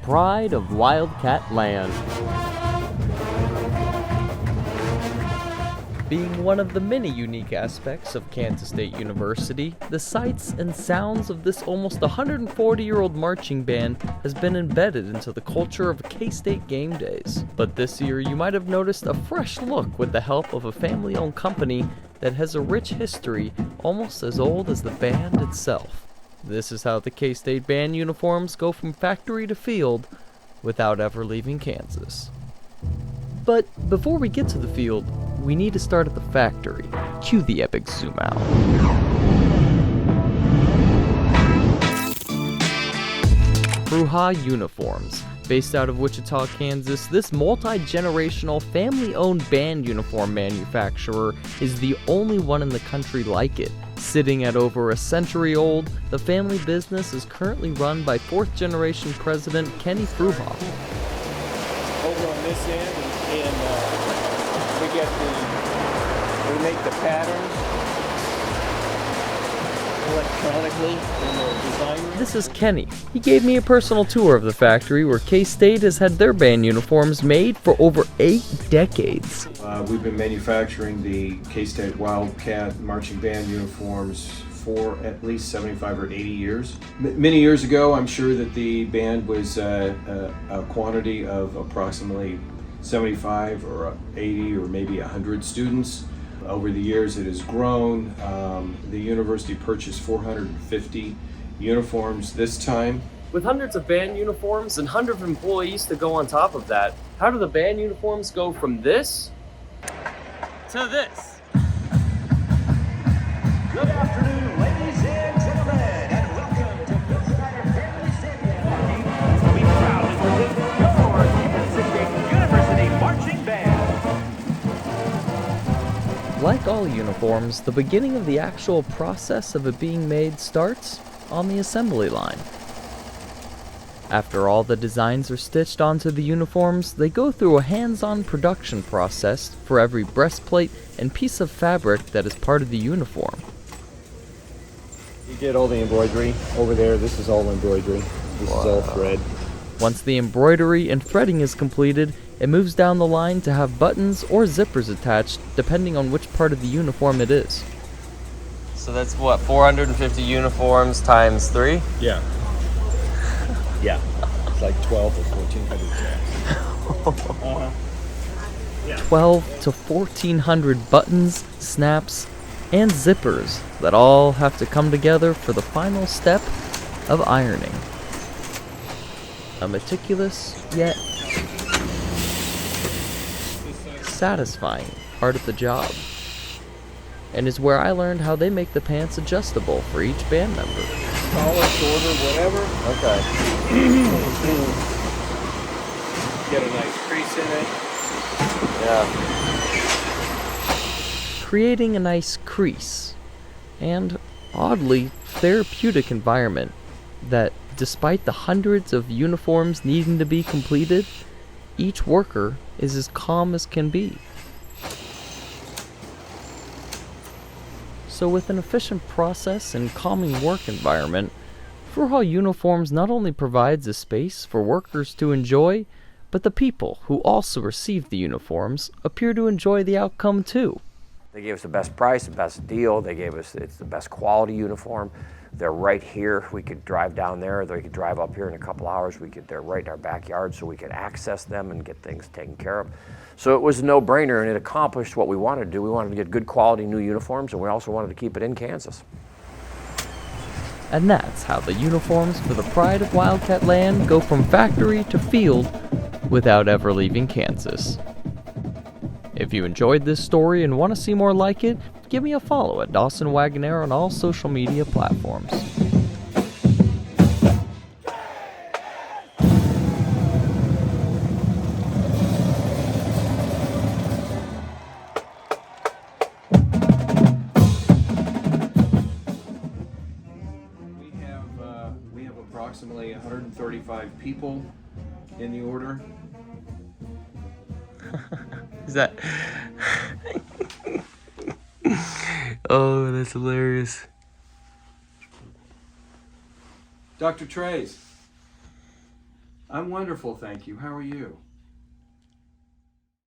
Pride of Wildcat Land. Being one of the many unique aspects of Kansas State University, the sights and sounds of this almost 140-year-old marching band has been embedded into the culture of K-State game days. But this year, you might have noticed a fresh look with the help of a family-owned company that has a rich history almost as old as the band itself. This is how the K-State band uniforms go from factory to field without ever leaving Kansas. But before we get to the field, we need to start at the factory. Cue the epic zoom out. Fruhauf Uniforms. Based out of Wichita, Kansas, this multi-generational, family-owned band uniform manufacturer is the only one in the country like it. Sitting at over a century old, the family business is currently run by fourth-generation president Kenny Fruhauf. Over on this end, and we make the patterns electronically in the design room. This is Kenny. He gave me a personal tour of the factory where K-State has had their band uniforms made for over 8 decades. We've been manufacturing the K-State Wildcat marching band uniforms for at least 75 or 80 years. Many years ago, I'm sure that the band was a quantity of approximately 75 or 80 or maybe 100 students. Over the years, it has grown. The university purchased 450 uniforms this time. With hundreds of band uniforms and hundreds of employees to go on top of that, how do the band uniforms go from this to this? Good afternoon, ladies and gentlemen, and welcome to Wichita Family Stadium. We proudly present your Kansas State University Marching Band. Like all uniforms, the beginning of the actual process of it being made starts on the assembly line. After all the designs are stitched onto the uniforms, they go through a hands-on production process for every breastplate and piece of fabric that is part of the uniform. You get all the embroidery over there. This is all embroidery. This is all thread. Once the embroidery and threading is completed, it moves down the line to have buttons or zippers attached, depending on which part of the uniform it is. So that's what, 450 uniforms times 3? Yeah. Yeah. It's like 12 or 1,400. Yeah. 12 to 1,400 buttons, snaps, and zippers that all have to come together for the final step of ironing. A meticulous, yet satisfying part of the job, and is where I learned how they make the pants adjustable for each band member. Taller, shorter, whatever. Okay. Get a nice crease in it. Yeah. Creating a nice crease, and oddly therapeutic environment that, despite the hundreds of uniforms needing to be completed, each worker is as calm as can be. So with an efficient process and calming work environment, Fruhauf Uniforms not only provides a space for workers to enjoy, but the people who also receive the uniforms appear to enjoy the outcome too. They gave us the best price, the best deal. They gave us it's the best quality uniform. They're right here. We could drive down there. They could drive up here in a couple hours. They're right in our backyard, so we could access them and get things taken care of. So it was a no-brainer, and it accomplished what we wanted to do. We wanted to get good quality new uniforms, and we also wanted to keep it in Kansas. And that's how the uniforms for the Pride of Wildcat Land go from factory to field without ever leaving Kansas. If you enjoyed this story and want to see more like it, give me a follow at Dawson Wagonaire on all social media platforms. We have approximately 135 people in the order. Is that... Oh, that's hilarious. Dr. Trace. I'm wonderful, thank you. How are you?